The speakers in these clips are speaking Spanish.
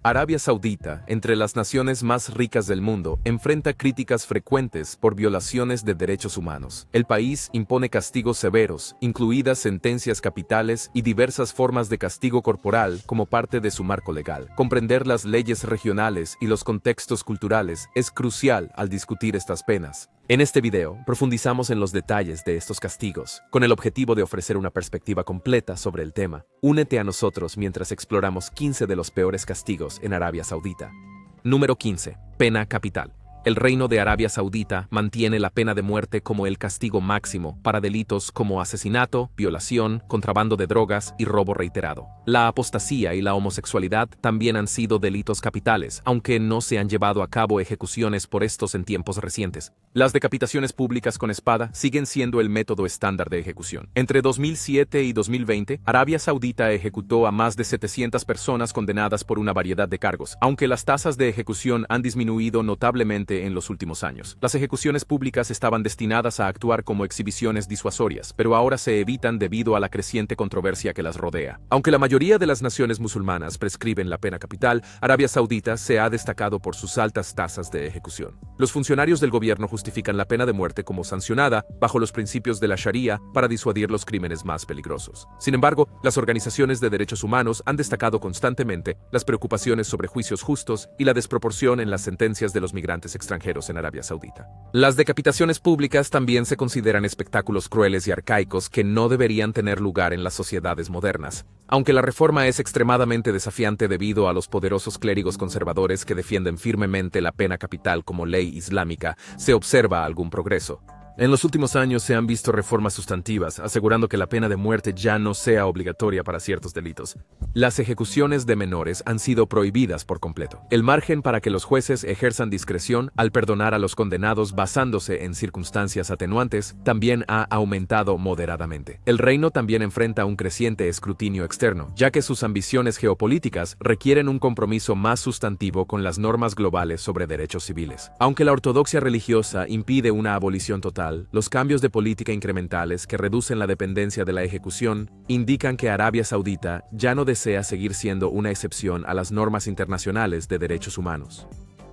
Arabia Saudita, entre las naciones más ricas del mundo, enfrenta críticas frecuentes por violaciones de derechos humanos. El país impone castigos severos, incluidas sentencias capitales y diversas formas de castigo corporal como parte de su marco legal. Comprender las leyes regionales y los contextos culturales es crucial al discutir estas penas. En este video, profundizamos en los detalles de estos castigos, con el objetivo de ofrecer una perspectiva completa sobre el tema. Únete a nosotros mientras exploramos 15 de los peores castigos en Arabia Saudita. Número 15. Pena capital. El Reino de Arabia Saudita mantiene la pena de muerte como el castigo máximo para delitos como asesinato, violación, contrabando de drogas y robo reiterado. La apostasía y la homosexualidad también han sido delitos capitales, aunque no se han llevado a cabo ejecuciones por estos en tiempos recientes. Las decapitaciones públicas con espada siguen siendo el método estándar de ejecución. Entre 2007 y 2020, Arabia Saudita ejecutó a más de 700 personas condenadas por una variedad de cargos, aunque las tasas de ejecución han disminuido notablemente en los últimos años. Las ejecuciones públicas estaban destinadas a actuar como exhibiciones disuasorias, pero ahora se evitan debido a la creciente controversia que las rodea. Aunque la mayoría de las naciones musulmanas prescriben la pena capital, Arabia Saudita se ha destacado por sus altas tasas de ejecución. Los funcionarios del gobierno justifican la pena de muerte como sancionada bajo los principios de la Sharia para disuadir los crímenes más peligrosos. Sin embargo, las organizaciones de derechos humanos han destacado constantemente las preocupaciones sobre juicios justos y la desproporción en las sentencias de los migrantes extranjeros en Arabia Saudita. Las decapitaciones públicas también se consideran espectáculos crueles y arcaicos que no deberían tener lugar en las sociedades modernas. Aunque la reforma es extremadamente desafiante debido a los poderosos clérigos conservadores que defienden firmemente la pena capital como ley islámica, se observa algún progreso. En los últimos años se han visto reformas sustantivas, asegurando que la pena de muerte ya no sea obligatoria para ciertos delitos. Las ejecuciones de menores han sido prohibidas por completo. El margen para que los jueces ejerzan discreción al perdonar a los condenados basándose en circunstancias atenuantes también ha aumentado moderadamente. El reino también enfrenta un creciente escrutinio externo, ya que sus ambiciones geopolíticas requieren un compromiso más sustantivo con las normas globales sobre derechos civiles. Aunque la ortodoxia religiosa impide una abolición total, los cambios de política incrementales que reducen la dependencia de la ejecución indican que Arabia Saudita ya no desea seguir siendo una excepción a las normas internacionales de derechos humanos.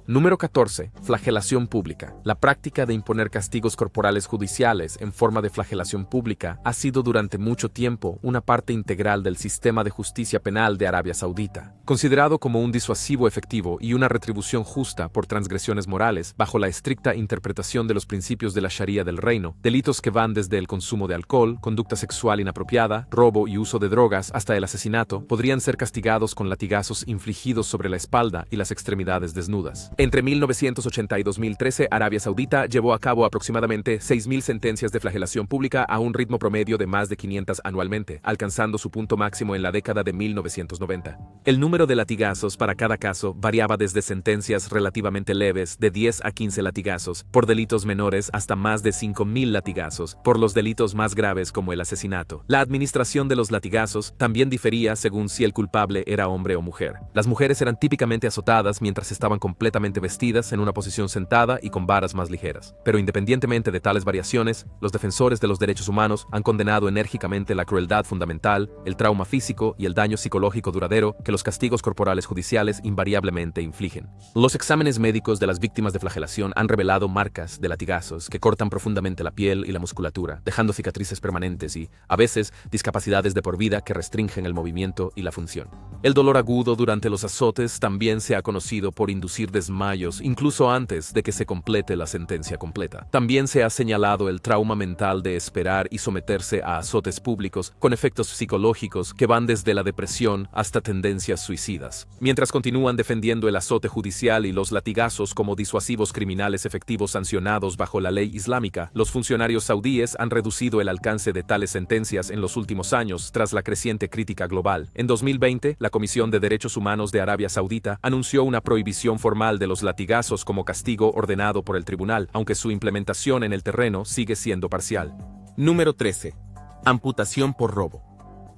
Número 14. Flagelación pública. La práctica de imponer castigos corporales judiciales en forma de flagelación pública ha sido durante mucho tiempo una parte integral del sistema de justicia penal de Arabia Saudita. Considerado como un disuasivo efectivo y una retribución justa por transgresiones morales, bajo la estricta interpretación de los principios de la Sharia del reino, delitos que van desde el consumo de alcohol, conducta sexual inapropiada, robo y uso de drogas hasta el asesinato, podrían ser castigados con latigazos infligidos sobre la espalda y las extremidades desnudas. Entre 1980 y 2013, Arabia Saudita llevó a cabo aproximadamente 6.000 sentencias de flagelación pública a un ritmo promedio de más de 500 anualmente, alcanzando su punto máximo en la década de 1990. El número de latigazos para cada caso variaba desde sentencias relativamente leves de 10 a 15 latigazos por delitos menores hasta más de 5.000 latigazos por los delitos más graves como el asesinato. La administración de los latigazos también difería según si el culpable era hombre o mujer. Las mujeres eran típicamente azotadas mientras estaban completamente vestidas en una posición sentada y con varas más ligeras. Pero independientemente de tales variaciones, los defensores de los derechos humanos han condenado enérgicamente la crueldad fundamental, el trauma físico y el daño psicológico duradero que los castigos corporales judiciales invariablemente infligen. Los exámenes médicos de las víctimas de flagelación han revelado marcas de latigazos que cortan profundamente la piel y la musculatura, dejando cicatrices permanentes y, a veces, discapacidades de por vida que restringen el movimiento y la función. El dolor agudo durante los azotes también se ha conocido por inducir desmayos incluso antes de que se complete la sentencia completa. También se ha señalado el trauma mental de esperar y someterse a azotes públicos con efectos psicológicos que van desde la depresión hasta tendencias suicidas. Mientras continúan defendiendo el azote judicial y los latigazos como disuasivos criminales efectivos sancionados bajo la ley islámica, los funcionarios saudíes han reducido el alcance de tales sentencias en los últimos años tras la creciente crítica global. En 2020, la Comisión de Derechos Humanos de Arabia Saudita anunció una prohibición formal de los latigazos como castigo ordenado por el tribunal, aunque su implementación en el terreno sigue siendo parcial. Número 13. Amputación por robo.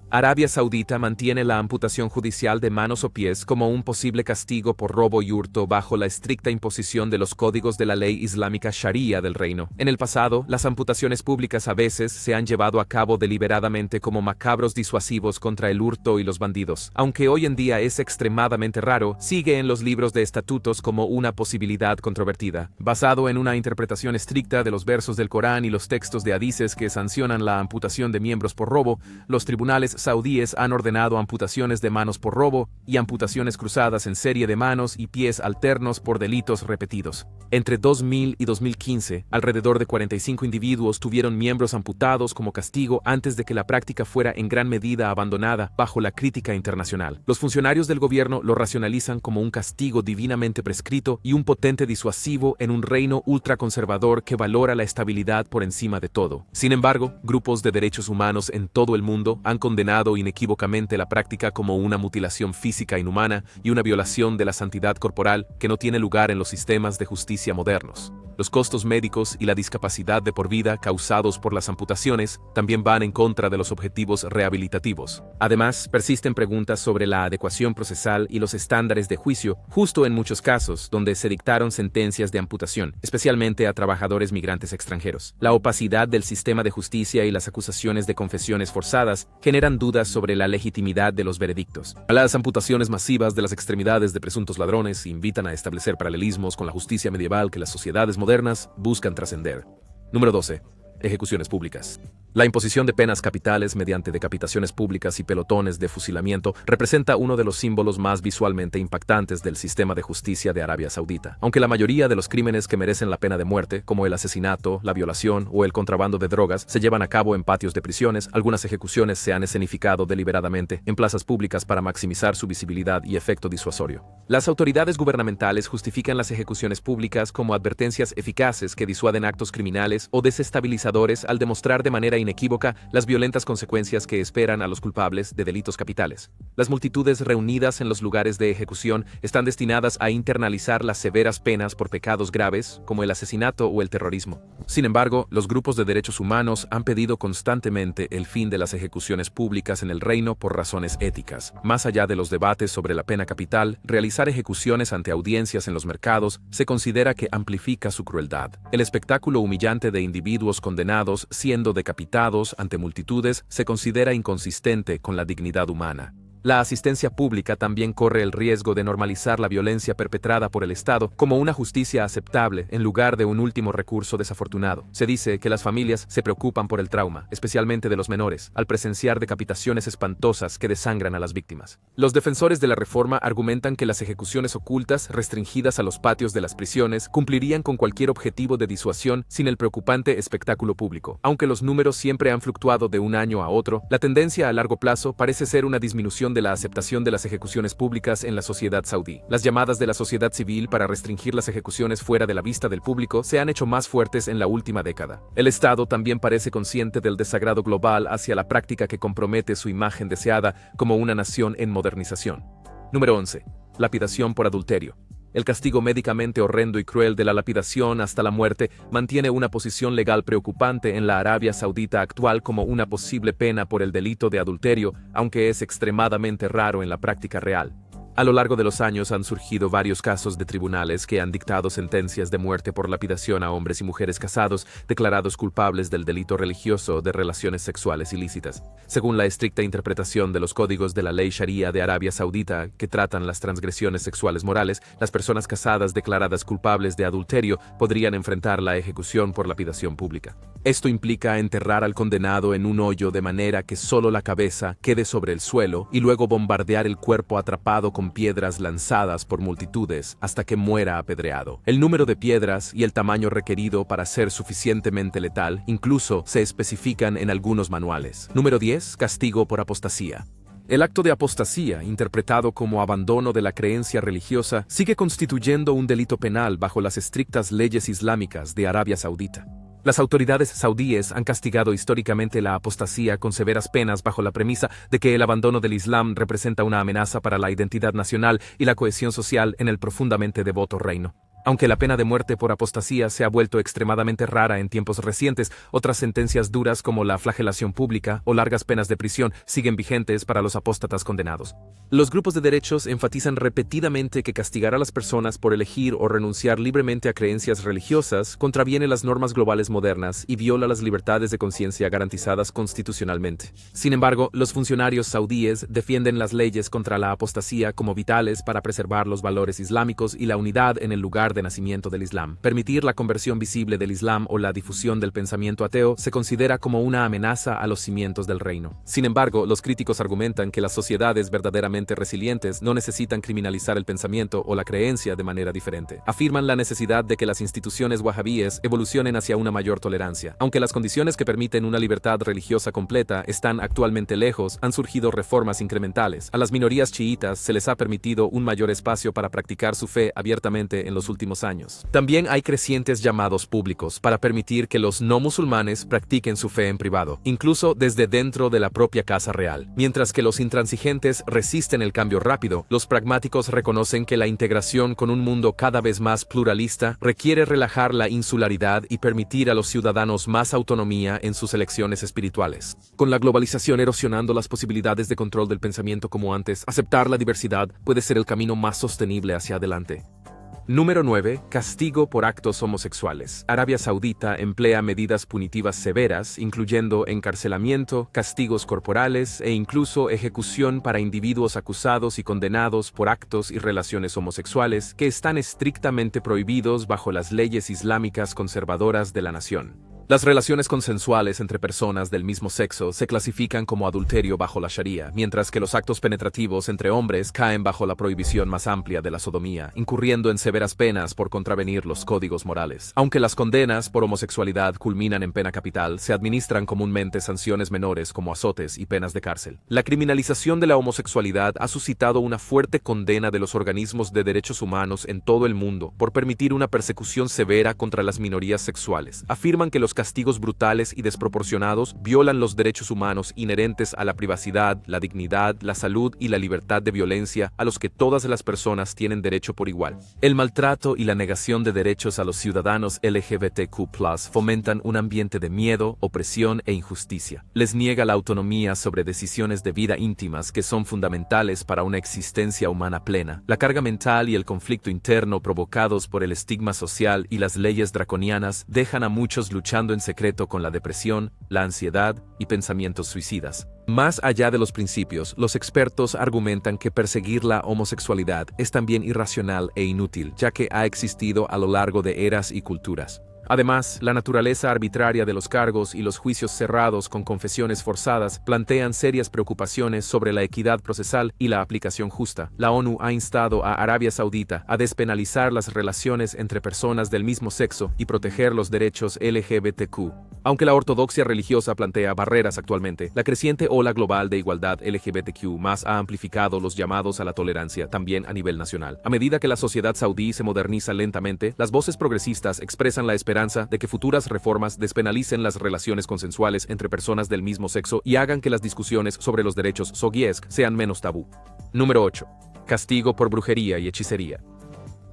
Arabia Saudita mantiene la amputación judicial de manos o pies como un posible castigo por robo y hurto bajo la estricta imposición de los códigos de la ley islámica Sharia del reino. En el pasado, las amputaciones públicas a veces se han llevado a cabo deliberadamente como macabros disuasivos contra el hurto y los bandidos. Aunque hoy en día es extremadamente raro, sigue en los libros de estatutos como una posibilidad controvertida. Basado en una interpretación estricta de los versos del Corán y los textos de hadices que sancionan la amputación de miembros por robo, los tribunales saudíes han ordenado amputaciones de manos por robo y amputaciones cruzadas en serie de manos y pies alternos por delitos repetidos. Entre 2000 y 2015, alrededor de 45 individuos tuvieron miembros amputados como castigo antes de que la práctica fuera en gran medida abandonada bajo la crítica internacional. Los funcionarios del gobierno lo racionalizan como un castigo divinamente prescrito y un potente disuasivo en un reino ultraconservador que valora la estabilidad por encima de todo. Sin embargo, grupos de derechos humanos en todo el mundo han condenado inequívocamente la práctica como una mutilación física inhumana y una violación de la santidad corporal que no tiene lugar en los sistemas de justicia modernos. Los costos médicos y la discapacidad de por vida causados por las amputaciones también van en contra de los objetivos rehabilitativos. Además, persisten preguntas sobre la adecuación procesal y los estándares de juicio, justo en muchos casos donde se dictaron sentencias de amputación, especialmente a trabajadores migrantes extranjeros. La opacidad del sistema de justicia y las acusaciones de confesiones forzadas generan dudas sobre la legitimidad de los veredictos. Las amputaciones masivas de las extremidades de presuntos ladrones invitan a establecer paralelismos con la justicia medieval que las sociedades modernas buscan trascender. Número 12. Ejecuciones públicas. La imposición de penas capitales mediante decapitaciones públicas y pelotones de fusilamiento representa uno de los símbolos más visualmente impactantes del sistema de justicia de Arabia Saudita. Aunque la mayoría de los crímenes que merecen la pena de muerte, como el asesinato, la violación o el contrabando de drogas, se llevan a cabo en patios de prisiones, algunas ejecuciones se han escenificado deliberadamente en plazas públicas para maximizar su visibilidad y efecto disuasorio. Las autoridades gubernamentales justifican las ejecuciones públicas como advertencias eficaces que disuaden actos criminales o desestabilizadores al demostrar de manera inequívoca las violentas consecuencias que esperan a los culpables de delitos capitales. Las multitudes reunidas en los lugares de ejecución están destinadas a internalizar las severas penas por pecados graves, como el asesinato o el terrorismo. Sin embargo, los grupos de derechos humanos han pedido constantemente el fin de las ejecuciones públicas en el reino por razones éticas. Más allá de los debates sobre la pena capital, realizar ejecuciones ante audiencias en los mercados se considera que amplifica su crueldad. El espectáculo humillante de individuos condenados siendo decapitados ante multitudes se considera inconsistente con la dignidad humana. La asistencia pública también corre el riesgo de normalizar la violencia perpetrada por el Estado como una justicia aceptable en lugar de un último recurso desafortunado. Se dice que las familias se preocupan por el trauma, especialmente de los menores, al presenciar decapitaciones espantosas que desangran a las víctimas. Los defensores de la reforma argumentan que las ejecuciones ocultas, restringidas a los patios de las prisiones, cumplirían con cualquier objetivo de disuasión sin el preocupante espectáculo público. Aunque los números siempre han fluctuado de un año a otro, la tendencia a largo plazo parece ser una disminución de la aceptación de las ejecuciones públicas en la sociedad saudí. Las llamadas de la sociedad civil para restringir las ejecuciones fuera de la vista del público se han hecho más fuertes en la última década. El Estado también parece consciente del desagrado global hacia la práctica que compromete su imagen deseada como una nación en modernización. Número 11. Lapidación por adulterio. El castigo médicamente horrendo y cruel de la lapidación hasta la muerte mantiene una posición legal preocupante en la Arabia Saudita actual como una posible pena por el delito de adulterio, aunque es extremadamente raro en la práctica real. A lo largo de los años han surgido varios casos de tribunales que han dictado sentencias de muerte por lapidación a hombres y mujeres casados declarados culpables del delito religioso de relaciones sexuales ilícitas. Según la estricta interpretación de los códigos de la ley Sharia de Arabia Saudita que tratan las transgresiones sexuales morales, las personas casadas declaradas culpables de adulterio podrían enfrentar la ejecución por lapidación pública. Esto implica enterrar al condenado en un hoyo de manera que solo la cabeza quede sobre el suelo y luego bombardear el cuerpo atrapado con piedras lanzadas por multitudes hasta que muera apedreado. El número de piedras y el tamaño requerido para ser suficientemente letal incluso se especifican en algunos manuales. Número 10. Castigo por apostasía. El acto de apostasía, interpretado como abandono de la creencia religiosa, sigue constituyendo un delito penal bajo las estrictas leyes islámicas de Arabia Saudita. Las autoridades saudíes han castigado históricamente la apostasía con severas penas bajo la premisa de que el abandono del Islam representa una amenaza para la identidad nacional y la cohesión social en el profundamente devoto reino. Aunque la pena de muerte por apostasía se ha vuelto extremadamente rara en tiempos recientes, otras sentencias duras como la flagelación pública o largas penas de prisión siguen vigentes para los apóstatas condenados. Los grupos de derechos enfatizan repetidamente que castigar a las personas por elegir o renunciar libremente a creencias religiosas contraviene las normas globales modernas y viola las libertades de conciencia garantizadas constitucionalmente. Sin embargo, los funcionarios saudíes defienden las leyes contra la apostasía como vitales para preservar los valores islámicos y la unidad en el lugar de nacimiento del Islam. Permitir la conversión visible del Islam o la difusión del pensamiento ateo se considera como una amenaza a los cimientos del reino. Sin embargo, los críticos argumentan que las sociedades verdaderamente resilientes no necesitan criminalizar el pensamiento o la creencia de manera diferente. Afirman la necesidad de que las instituciones wahabíes evolucionen hacia una mayor tolerancia. Aunque las condiciones que permiten una libertad religiosa completa están actualmente lejos, han surgido reformas incrementales. A las minorías chiitas se les ha permitido un mayor espacio para practicar su fe abiertamente en los últimos años. También hay crecientes llamados públicos para permitir que los no musulmanes practiquen su fe en privado, incluso desde dentro de la propia casa real. Mientras que los intransigentes resisten el cambio rápido, los pragmáticos reconocen que la integración con un mundo cada vez más pluralista requiere relajar la insularidad y permitir a los ciudadanos más autonomía en sus elecciones espirituales. Con la globalización erosionando las posibilidades de control del pensamiento como antes, aceptar la diversidad puede ser el camino más sostenible hacia adelante. Número 9. Castigo por actos homosexuales. Arabia Saudita emplea medidas punitivas severas, incluyendo encarcelamiento, castigos corporales e incluso ejecución para individuos acusados y condenados por actos y relaciones homosexuales que están estrictamente prohibidos bajo las leyes islámicas conservadoras de la nación. Las relaciones consensuales entre personas del mismo sexo se clasifican como adulterio bajo la Sharia, mientras que los actos penetrativos entre hombres caen bajo la prohibición más amplia de la sodomía, incurriendo en severas penas por contravenir los códigos morales. Aunque las condenas por homosexualidad culminan en pena capital, se administran comúnmente sanciones menores como azotes y penas de cárcel. La criminalización de la homosexualidad ha suscitado una fuerte condena de los organismos de derechos humanos en todo el mundo por permitir una persecución severa contra las minorías sexuales. Afirman que los castigos brutales y desproporcionados violan los derechos humanos inherentes a la privacidad, la dignidad, la salud y la libertad de violencia a los que todas las personas tienen derecho por igual. El maltrato y la negación de derechos a los ciudadanos LGBTQ+ fomentan un ambiente de miedo, opresión e injusticia. Les niega la autonomía sobre decisiones de vida íntimas que son fundamentales para una existencia humana plena. La carga mental y el conflicto interno provocados por el estigma social y las leyes draconianas dejan a muchos luchando en secreto con la depresión, la ansiedad y pensamientos suicidas. Más allá de los principios, los expertos argumentan que perseguir la homosexualidad es también irracional e inútil, ya que ha existido a lo largo de eras y culturas. Además, la naturaleza arbitraria de los cargos y los juicios cerrados con confesiones forzadas plantean serias preocupaciones sobre la equidad procesal y la aplicación justa. La ONU ha instado a Arabia Saudita a despenalizar las relaciones entre personas del mismo sexo y proteger los derechos LGBTQ. Aunque la ortodoxia religiosa plantea barreras actualmente, la creciente ola global de igualdad LGBTQ+ ha amplificado los llamados a la tolerancia también a nivel nacional. A medida que la sociedad saudí se moderniza lentamente, las voces progresistas expresan la esperanza de que futuras reformas despenalicen las relaciones consensuales entre personas del mismo sexo y hagan que las discusiones sobre los derechos soguíes sean menos tabú. Número 8. Castigo por brujería y hechicería.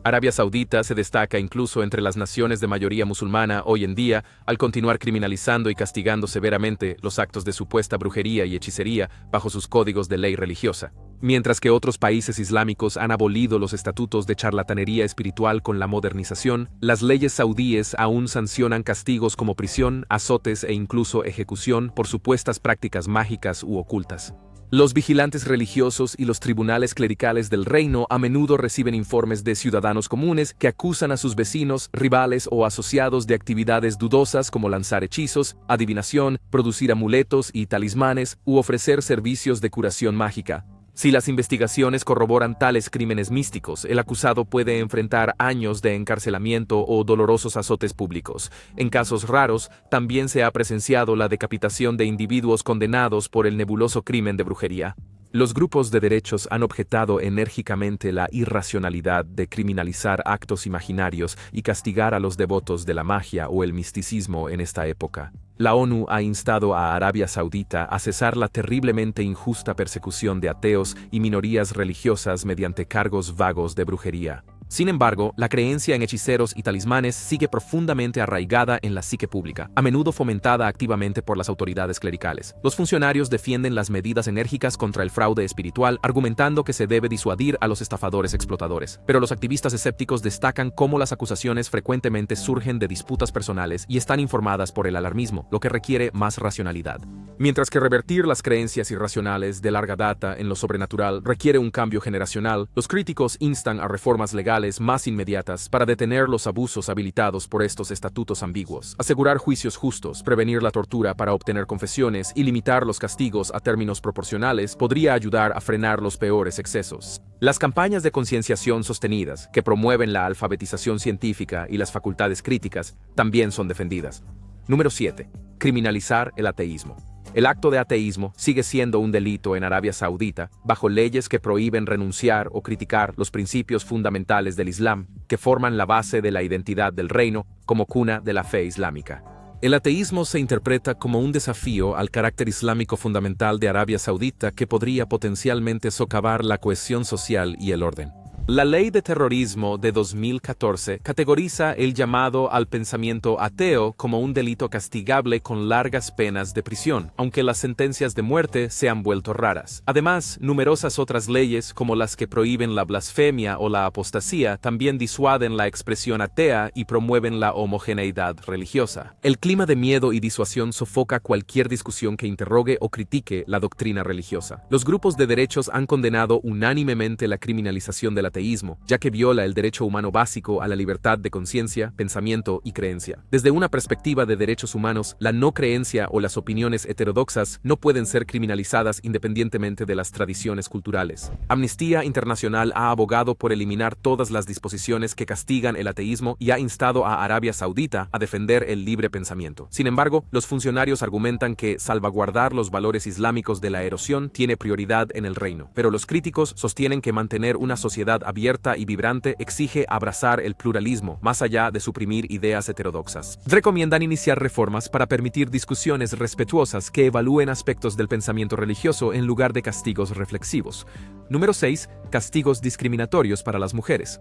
Arabia Saudita se destaca incluso entre las naciones de mayoría musulmana hoy en día al continuar criminalizando y castigando severamente los actos de supuesta brujería y hechicería bajo sus códigos de ley religiosa. Mientras que otros países islámicos han abolido los estatutos de charlatanería espiritual con la modernización, las leyes saudíes aún sancionan castigos como prisión, azotes e incluso ejecución por supuestas prácticas mágicas u ocultas. Los vigilantes religiosos y los tribunales clericales del reino a menudo reciben informes de ciudadanos comunes que acusan a sus vecinos, rivales o asociados de actividades dudosas como lanzar hechizos, adivinación, producir amuletos y talismanes u ofrecer servicios de curación mágica. Si las investigaciones corroboran tales crímenes místicos, el acusado puede enfrentar años de encarcelamiento o dolorosos azotes públicos. En casos raros, también se ha presenciado la decapitación de individuos condenados por el nebuloso crimen de brujería. Los grupos de derechos han objetado enérgicamente la irracionalidad de criminalizar actos imaginarios y castigar a los devotos de la magia o el misticismo en esta época. La ONU ha instado a Arabia Saudita a cesar la terriblemente injusta persecución de ateos y minorías religiosas mediante cargos vagos de brujería. Sin embargo, la creencia en hechiceros y talismanes sigue profundamente arraigada en la psique pública, a menudo fomentada activamente por las autoridades clericales. Los funcionarios defienden las medidas enérgicas contra el fraude espiritual, argumentando que se debe disuadir a los estafadores explotadores. Pero los activistas escépticos destacan cómo las acusaciones frecuentemente surgen de disputas personales y están informadas por el alarmismo, lo que requiere más racionalidad. Mientras que revertir las creencias irracionales de larga data en lo sobrenatural requiere un cambio generacional, los críticos instan a reformas legales más inmediatas para detener los abusos habilitados por estos estatutos ambiguos, asegurar juicios justos, prevenir la tortura para obtener confesiones y limitar los castigos a términos proporcionales podría ayudar a frenar los peores excesos. Las campañas de concienciación sostenidas, que promueven la alfabetización científica y las facultades críticas, también son defendidas. Número 7. Criminalizar el ateísmo. El acto de ateísmo sigue siendo un delito en Arabia Saudita, bajo leyes que prohíben renunciar o criticar los principios fundamentales del Islam, que forman la base de la identidad del reino como cuna de la fe islámica. El ateísmo se interpreta como un desafío al carácter islámico fundamental de Arabia Saudita que podría potencialmente socavar la cohesión social y el orden. La Ley de Terrorismo de 2014 categoriza el llamado al pensamiento ateo como un delito castigable con largas penas de prisión, aunque las sentencias de muerte se han vuelto raras. Además, numerosas otras leyes, como las que prohíben la blasfemia o la apostasía, también disuaden la expresión atea y promueven la homogeneidad religiosa. El clima de miedo y disuasión sofoca cualquier discusión que interrogue o critique la doctrina religiosa. Los grupos de derechos han condenado unánimemente la criminalización del ateísmo, ya que viola el derecho humano básico a la libertad de conciencia, pensamiento y creencia. Desde una perspectiva de derechos humanos, la no creencia o las opiniones heterodoxas no pueden ser criminalizadas independientemente de las tradiciones culturales. Amnistía Internacional ha abogado por eliminar todas las disposiciones que castigan el ateísmo y ha instado a Arabia Saudita a defender el libre pensamiento. Sin embargo, los funcionarios argumentan que salvaguardar los valores islámicos de la erosión tiene prioridad en el reino, pero los críticos sostienen que mantener una sociedad abierta y vibrante exige abrazar el pluralismo, más allá de suprimir ideas heterodoxas. Recomiendan iniciar reformas para permitir discusiones respetuosas que evalúen aspectos del pensamiento religioso en lugar de castigos reflexivos. Número 6. Castigos discriminatorios para las mujeres.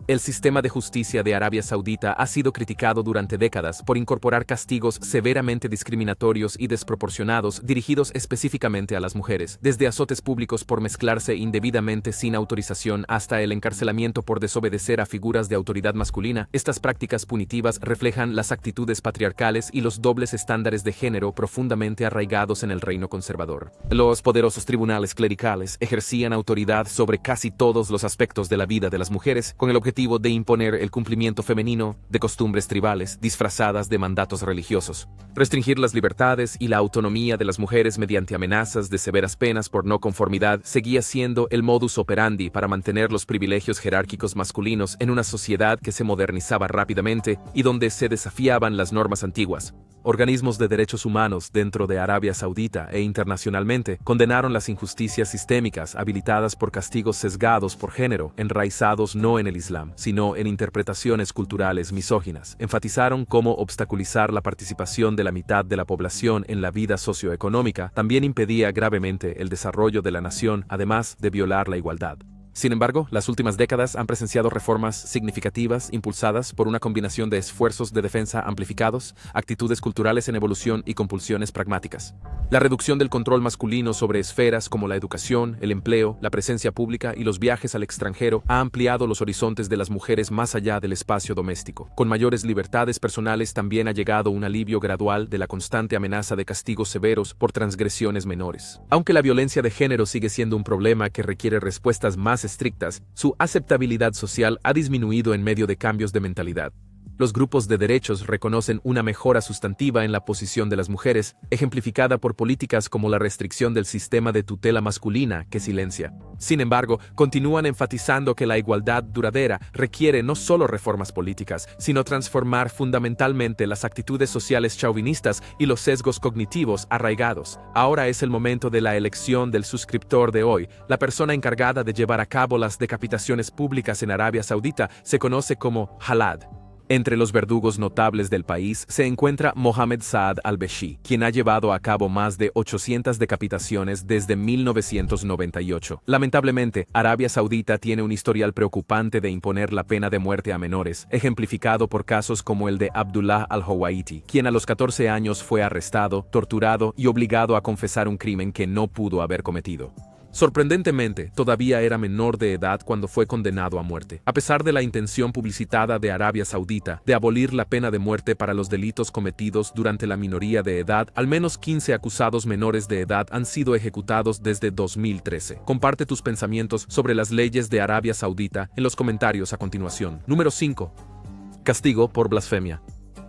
El sistema de justicia de Arabia Saudita ha sido criticado durante décadas por incorporar castigos severamente discriminatorios y desproporcionados dirigidos específicamente a las mujeres, desde azotes públicos por mezclarse indebidamente sin autorización hasta el encarcelamiento por desobedecer a figuras de autoridad masculina. Estas prácticas punitivas reflejan las actitudes patriarcales y los dobles estándares de género profundamente arraigados en el reino conservador. Los poderosos tribunales clericales ejercían autoridad sobre casi todos los aspectos de la vida de las mujeres, con el objetivo de imponer el cumplimiento femenino de costumbres tribales disfrazadas de mandatos religiosos, restringir las libertades y la autonomía de las mujeres mediante amenazas de severas penas por no conformidad seguía siendo el modus operandi para mantener los privilegios jerárquicos masculinos en una sociedad que se modernizaba rápidamente y donde se desafiaban las normas antiguas. Organismos de derechos humanos dentro de Arabia Saudita e internacionalmente condenaron las injusticias sistémicas habilitadas por castigos sesgados por género, enraizados no en el Islam, sino en interpretaciones culturales misóginas. Enfatizaron cómo obstaculizar la participación de la mitad de la población en la vida socioeconómica también impedía gravemente el desarrollo de la nación, además de violar la igualdad. Sin embargo, las últimas décadas han presenciado reformas significativas impulsadas por una combinación de esfuerzos de defensa amplificados, actitudes culturales en evolución y compulsiones pragmáticas. La reducción del control masculino sobre esferas como la educación, el empleo, la presencia pública y los viajes al extranjero ha ampliado los horizontes de las mujeres más allá del espacio doméstico. Con mayores libertades personales también ha llegado un alivio gradual de la constante amenaza de castigos severos por transgresiones menores. Aunque la violencia de género sigue siendo un problema que requiere respuestas más estrictas, su aceptabilidad social ha disminuido en medio de cambios de mentalidad. Los grupos de derechos reconocen una mejora sustantiva en la posición de las mujeres, ejemplificada por políticas como la restricción del sistema de tutela masculina que silencia. Sin embargo, continúan enfatizando que la igualdad duradera requiere no solo reformas políticas, sino transformar fundamentalmente las actitudes sociales chauvinistas y los sesgos cognitivos arraigados. Ahora es el momento de la elección del suscriptor de hoy. La persona encargada de llevar a cabo las decapitaciones públicas en Arabia Saudita se conoce como Halad. Entre los verdugos notables del país se encuentra Mohammed Saad al-Beshi, quien ha llevado a cabo más de 800 decapitaciones desde 1998. Lamentablemente, Arabia Saudita tiene un historial preocupante de imponer la pena de muerte a menores, ejemplificado por casos como el de Abdullah al-Hawaiti, quien a los 14 años fue arrestado, torturado y obligado a confesar un crimen que no pudo haber cometido. Sorprendentemente, todavía era menor de edad cuando fue condenado a muerte. A pesar de la intención publicitada de Arabia Saudita de abolir la pena de muerte para los delitos cometidos durante la minoría de edad, al menos 15 acusados menores de edad han sido ejecutados desde 2013. Comparte tus pensamientos sobre las leyes de Arabia Saudita en los comentarios a continuación. Número 5. Castigo por blasfemia.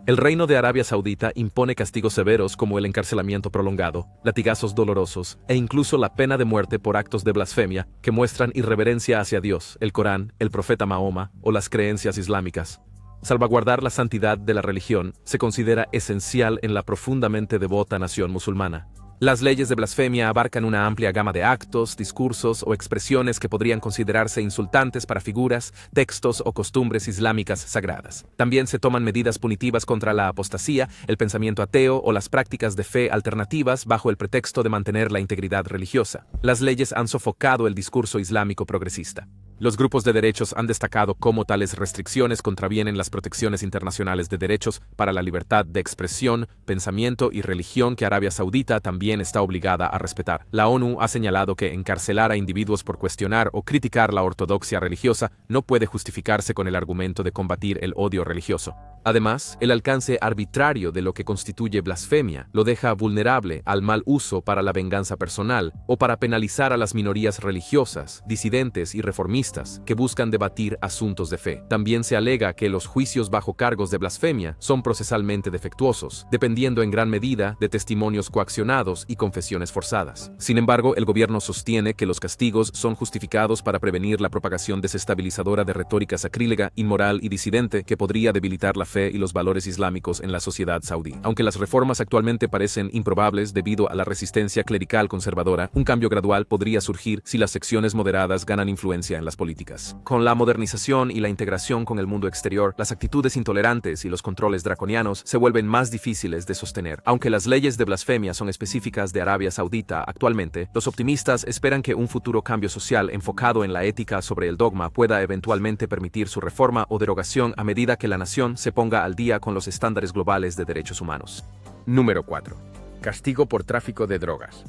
El Reino de Arabia Saudita impone castigos severos como el encarcelamiento prolongado, latigazos dolorosos e incluso la pena de muerte por actos de blasfemia que muestran irreverencia hacia Dios, el Corán, el profeta Mahoma o las creencias islámicas. Salvaguardar la santidad de la religión se considera esencial en la profundamente devota nación musulmana. Las leyes de blasfemia abarcan una amplia gama de actos, discursos o expresiones que podrían considerarse insultantes para figuras, textos o costumbres islámicas sagradas. También se toman medidas punitivas contra la apostasía, el pensamiento ateo o las prácticas de fe alternativas bajo el pretexto de mantener la integridad religiosa. Las leyes han sofocado el discurso islámico progresista. Los grupos de derechos han destacado cómo tales restricciones contravienen las protecciones internacionales de derechos para la libertad de expresión, pensamiento y religión que Arabia Saudita también está obligada a respetar. La ONU ha señalado que encarcelar a individuos por cuestionar o criticar la ortodoxia religiosa no puede justificarse con el argumento de combatir el odio religioso. Además, el alcance arbitrario de lo que constituye blasfemia lo deja vulnerable al mal uso para la venganza personal o para penalizar a las minorías religiosas, disidentes y reformistas que buscan debatir asuntos de fe. También se alega que los juicios bajo cargos de blasfemia son procesalmente defectuosos, dependiendo en gran medida de testimonios coaccionados y confesiones forzadas. Sin embargo, el gobierno sostiene que los castigos son justificados para prevenir la propagación desestabilizadora de retórica sacrílega, inmoral y disidente que podría debilitar la fe y los valores islámicos en la sociedad saudí. Aunque las reformas actualmente parecen improbables debido a la resistencia clerical conservadora, un cambio gradual podría surgir si las secciones moderadas ganan influencia en las políticas. Con la modernización y la integración con el mundo exterior, las actitudes intolerantes y los controles draconianos se vuelven más difíciles de sostener. Aunque las leyes de blasfemia son específicas de Arabia Saudita actualmente, los optimistas esperan que un futuro cambio social enfocado en la ética sobre el dogma pueda eventualmente permitir su reforma o derogación a medida que la nación se ponga al día con los estándares globales de derechos humanos. Número 4. Castigo por tráfico de drogas.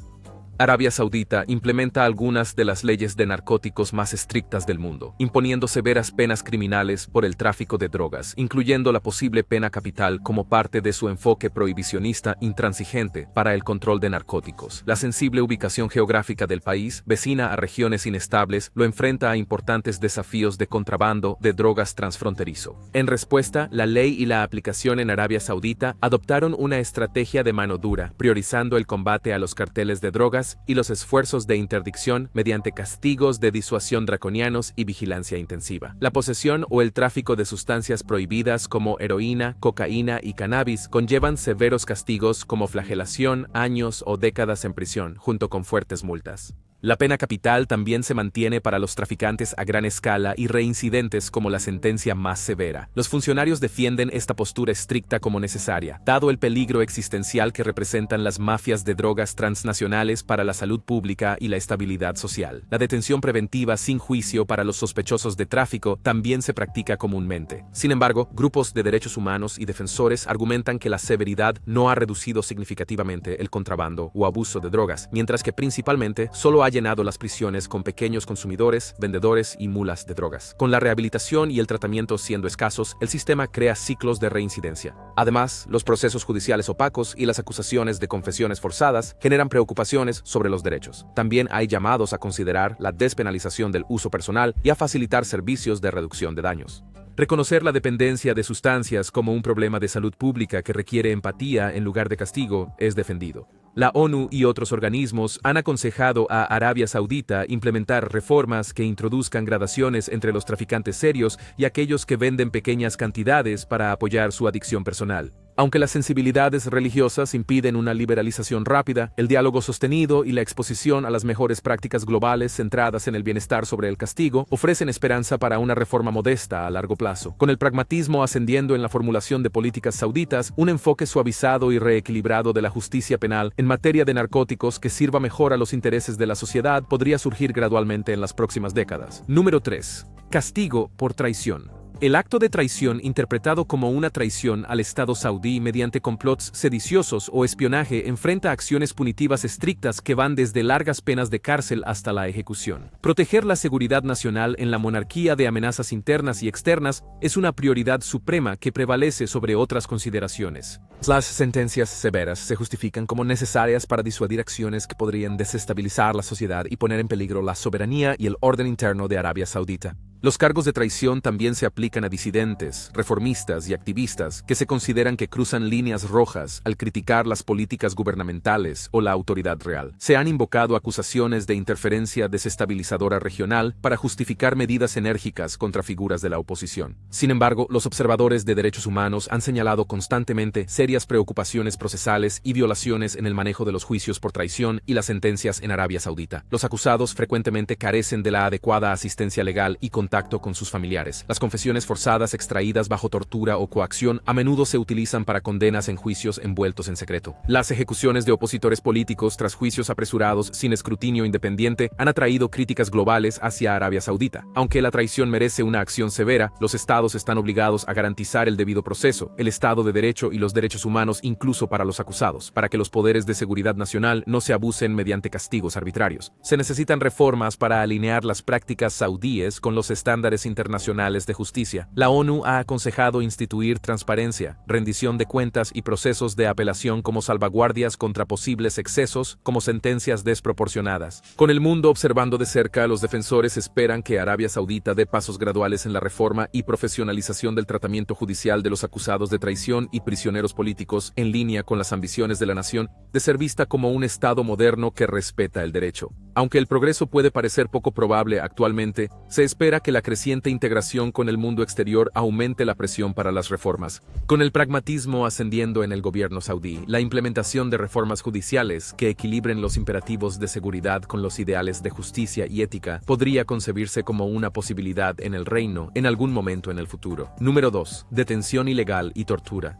Arabia Saudita implementa algunas de las leyes de narcóticos más estrictas del mundo, imponiendo severas penas criminales por el tráfico de drogas, incluyendo la posible pena capital como parte de su enfoque prohibicionista intransigente para el control de narcóticos. La sensible ubicación geográfica del país, vecina a regiones inestables, lo enfrenta a importantes desafíos de contrabando de drogas transfronterizo. En respuesta, la ley y la aplicación en Arabia Saudita adoptaron una estrategia de mano dura, priorizando el combate a los carteles de drogas y los esfuerzos de interdicción mediante castigos de disuasión draconianos y vigilancia intensiva. La posesión o el tráfico de sustancias prohibidas como heroína, cocaína y cannabis conllevan severos castigos como flagelación, años o décadas en prisión, junto con fuertes multas. La pena capital también se mantiene para los traficantes a gran escala y reincidentes como la sentencia más severa. Los funcionarios defienden esta postura estricta como necesaria, dado el peligro existencial que representan las mafias de drogas transnacionales para la salud pública y la estabilidad social. La detención preventiva sin juicio para los sospechosos de tráfico también se practica comúnmente. Sin embargo, grupos de derechos humanos y defensores argumentan que la severidad no ha reducido significativamente el contrabando o abuso de drogas, mientras que principalmente solo ha llenado las prisiones con pequeños consumidores, vendedores y mulas de drogas. Con la rehabilitación y el tratamiento siendo escasos, el sistema crea ciclos de reincidencia. Además, los procesos judiciales opacos y las acusaciones de confesiones forzadas generan preocupaciones sobre los derechos. También hay llamados a considerar la despenalización del uso personal y a facilitar servicios de reducción de daños. Reconocer la dependencia de sustancias como un problema de salud pública que requiere empatía en lugar de castigo es defendido. La ONU y otros organismos han aconsejado a Arabia Saudita implementar reformas que introduzcan gradaciones entre los traficantes serios y aquellos que venden pequeñas cantidades para apoyar su adicción personal. Aunque las sensibilidades religiosas impiden una liberalización rápida, el diálogo sostenido y la exposición a las mejores prácticas globales centradas en el bienestar sobre el castigo ofrecen esperanza para una reforma modesta a largo plazo. Con el pragmatismo ascendiendo en la formulación de políticas sauditas, un enfoque suavizado y reequilibrado de la justicia penal en materia de narcóticos que sirva mejor a los intereses de la sociedad podría surgir gradualmente en las próximas décadas. Número 3. Castigo por traición. El acto de traición, interpretado como una traición al Estado saudí mediante complots sediciosos o espionaje, enfrenta acciones punitivas estrictas que van desde largas penas de cárcel hasta la ejecución. Proteger la seguridad nacional en la monarquía de amenazas internas y externas es una prioridad suprema que prevalece sobre otras consideraciones. Las sentencias severas se justifican como necesarias para disuadir acciones que podrían desestabilizar la sociedad y poner en peligro la soberanía y el orden interno de Arabia Saudita. Los cargos de traición también se aplican a disidentes, reformistas y activistas que se consideran que cruzan líneas rojas al criticar las políticas gubernamentales o la autoridad real. Se han invocado acusaciones de interferencia desestabilizadora regional para justificar medidas enérgicas contra figuras de la oposición. Sin embargo, los observadores de derechos humanos han señalado constantemente serias preocupaciones procesales y violaciones en el manejo de los juicios por traición y las sentencias en Arabia Saudita. Los acusados frecuentemente carecen de la adecuada asistencia legal y contacto con sus familiares. Las confesiones forzadas extraídas bajo tortura o coacción a menudo se utilizan para condenas en juicios envueltos en secreto. Las ejecuciones de opositores políticos tras juicios apresurados sin escrutinio independiente han atraído críticas globales hacia Arabia Saudita. Aunque la traición merece una acción severa, los estados están obligados a garantizar el debido proceso, el Estado de Derecho y los derechos humanos incluso para los acusados, para que los poderes de seguridad nacional no se abusen mediante castigos arbitrarios. Se necesitan reformas para alinear las prácticas saudíes con los estándares internacionales de justicia. La ONU ha aconsejado instituir transparencia, rendición de cuentas y procesos de apelación como salvaguardias contra posibles excesos, como sentencias desproporcionadas. Con el mundo observando de cerca, los defensores esperan que Arabia Saudita dé pasos graduales en la reforma y profesionalización del tratamiento judicial de los acusados de traición y prisioneros políticos, en línea con las ambiciones de la nación de ser vista como un Estado moderno que respeta el derecho. Aunque el progreso puede parecer poco probable actualmente, se espera que la creciente integración con el mundo exterior aumente la presión para las reformas. Con el pragmatismo ascendiendo en el gobierno saudí, la implementación de reformas judiciales que equilibren los imperativos de seguridad con los ideales de justicia y ética podría concebirse como una posibilidad en el reino en algún momento en el futuro. Número 2. Detención ilegal y tortura.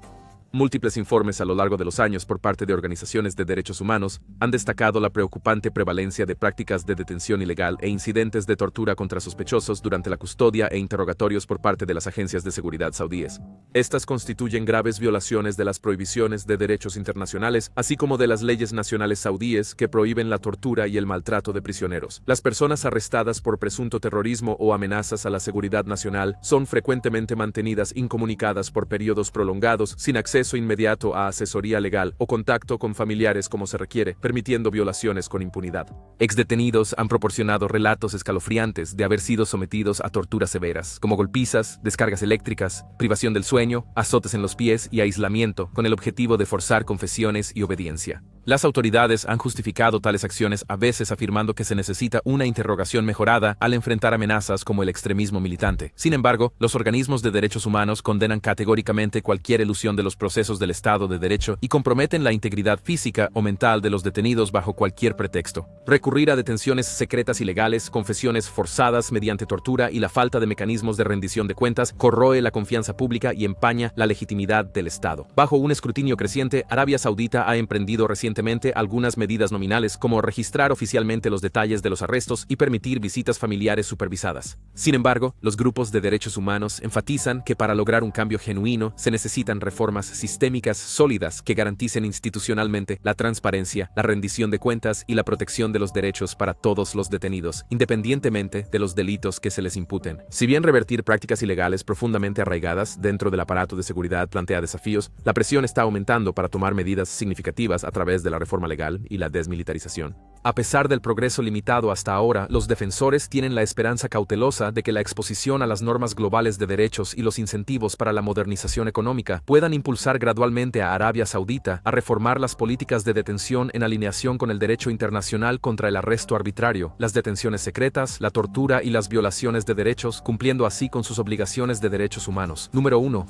Múltiples informes a lo largo de los años por parte de organizaciones de derechos humanos han destacado la preocupante prevalencia de prácticas de detención ilegal e incidentes de tortura contra sospechosos durante la custodia e interrogatorios por parte de las agencias de seguridad saudíes. Estas constituyen graves violaciones de las prohibiciones de derechos internacionales, así como de las leyes nacionales saudíes que prohíben la tortura y el maltrato de prisioneros. Las personas arrestadas por presunto terrorismo o amenazas a la seguridad nacional son frecuentemente mantenidas incomunicadas por periodos prolongados sin acceso inmediato a asesoría legal o contacto con familiares como se requiere, permitiendo violaciones con impunidad. Exdetenidos han proporcionado relatos escalofriantes de haber sido sometidos a torturas severas, como golpizas, descargas eléctricas, privación del sueño, azotes en los pies y aislamiento, con el objetivo de forzar confesiones y obediencia. Las autoridades han justificado tales acciones a veces afirmando que se necesita una interrogación mejorada al enfrentar amenazas como el extremismo militante. Sin embargo, los organismos de derechos humanos condenan categóricamente cualquier elusión de los procesos del Estado de Derecho y comprometen la integridad física o mental de los detenidos bajo cualquier pretexto. Recurrir a detenciones secretas ilegales, confesiones forzadas mediante tortura y la falta de mecanismos de rendición de cuentas corroe la confianza pública y empaña la legitimidad del Estado. Bajo un escrutinio creciente, Arabia Saudita ha emprendido recientemente algunas medidas nominales como registrar oficialmente los detalles de los arrestos y permitir visitas familiares supervisadas. Sin embargo, los grupos de derechos humanos enfatizan que para lograr un cambio genuino se necesitan reformas sistémicas sólidas que garanticen institucionalmente la transparencia, la rendición de cuentas y la protección de los derechos para todos los detenidos, independientemente de los delitos que se les imputen. Si bien revertir prácticas ilegales profundamente arraigadas dentro del aparato de seguridad plantea desafíos, la presión está aumentando para tomar medidas significativas a través de la reforma legal y la desmilitarización. A pesar del progreso limitado hasta ahora, los defensores tienen la esperanza cautelosa de que la exposición a las normas globales de derechos y los incentivos para la modernización económica puedan impulsar gradualmente a Arabia Saudita a reformar las políticas de detención en alineación con el derecho internacional contra el arresto arbitrario, las detenciones secretas, la tortura y las violaciones de derechos, cumpliendo así con sus obligaciones de derechos humanos. Número 1.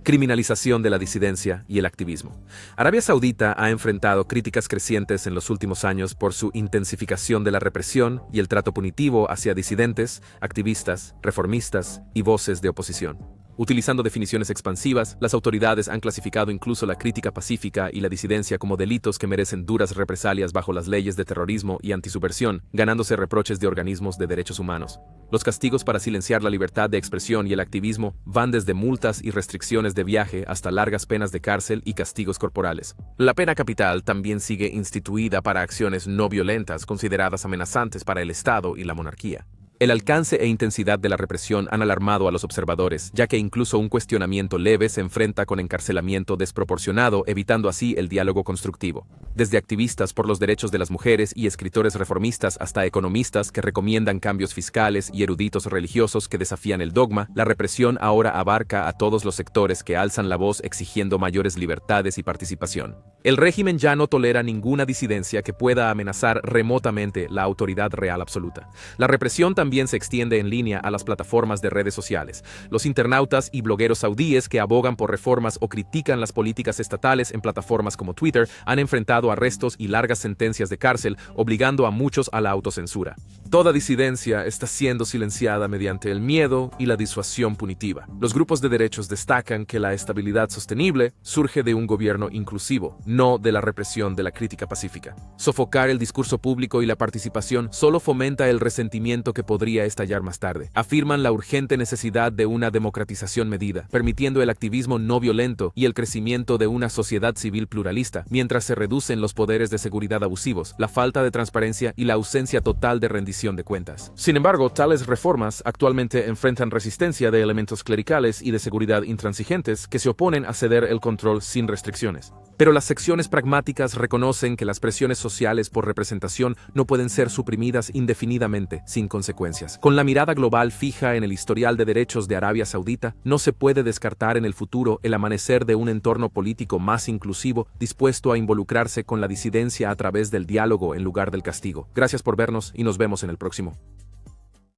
Criminalización de la disidencia y el activismo. Arabia Saudita ha enfrentado críticas crecientes en los últimos años por su intensificación de la represión y el trato punitivo hacia disidentes, activistas, reformistas y voces de oposición. Utilizando definiciones expansivas, las autoridades han clasificado incluso la crítica pacífica y la disidencia como delitos que merecen duras represalias bajo las leyes de terrorismo y antisubversión, ganándose reproches de organismos de derechos humanos. Los castigos para silenciar la libertad de expresión y el activismo van desde multas y restricciones de viaje hasta largas penas de cárcel y castigos corporales. La pena capital también sigue instituida para acciones no violentas consideradas amenazantes para el Estado y la monarquía. El alcance e intensidad de la represión han alarmado a los observadores, ya que incluso un cuestionamiento leve se enfrenta con encarcelamiento desproporcionado, evitando así el diálogo constructivo. Desde activistas por los derechos de las mujeres y escritores reformistas hasta economistas que recomiendan cambios fiscales y eruditos religiosos que desafían el dogma, la represión ahora abarca a todos los sectores que alzan la voz exigiendo mayores libertades y participación. El régimen ya no tolera ninguna disidencia que pueda amenazar remotamente la autoridad real absoluta. La represión también se extiende en línea a las plataformas de redes sociales. Los internautas y blogueros saudíes que abogan por reformas o critican las políticas estatales en plataformas como Twitter han enfrentado arrestos y largas sentencias de cárcel, obligando a muchos a la autocensura. Toda disidencia está siendo silenciada mediante el miedo y la disuasión punitiva. Los grupos de derechos destacan que la estabilidad sostenible surge de un gobierno inclusivo, no de la represión de la crítica pacífica. Sofocar el discurso público y la participación solo fomenta el resentimiento que podría estallar más tarde. Afirman la urgente necesidad de una democratización medida, permitiendo el activismo no violento y el crecimiento de una sociedad civil pluralista, mientras se reducen los poderes de seguridad abusivos, la falta de transparencia y la ausencia total de rendición de cuentas. Sin embargo, tales reformas actualmente enfrentan resistencia de elementos clericales y de seguridad intransigentes que se oponen a ceder el control sin restricciones. Pero las secciones pragmáticas reconocen que las presiones sociales por representación no pueden ser suprimidas indefinidamente, sin consecuencias. Con la mirada global fija en el historial de derechos de Arabia Saudita, no se puede descartar en el futuro el amanecer de un entorno político más inclusivo, dispuesto a involucrarse con la disidencia a través del diálogo en lugar del castigo. Gracias por vernos y nos vemos en el próximo.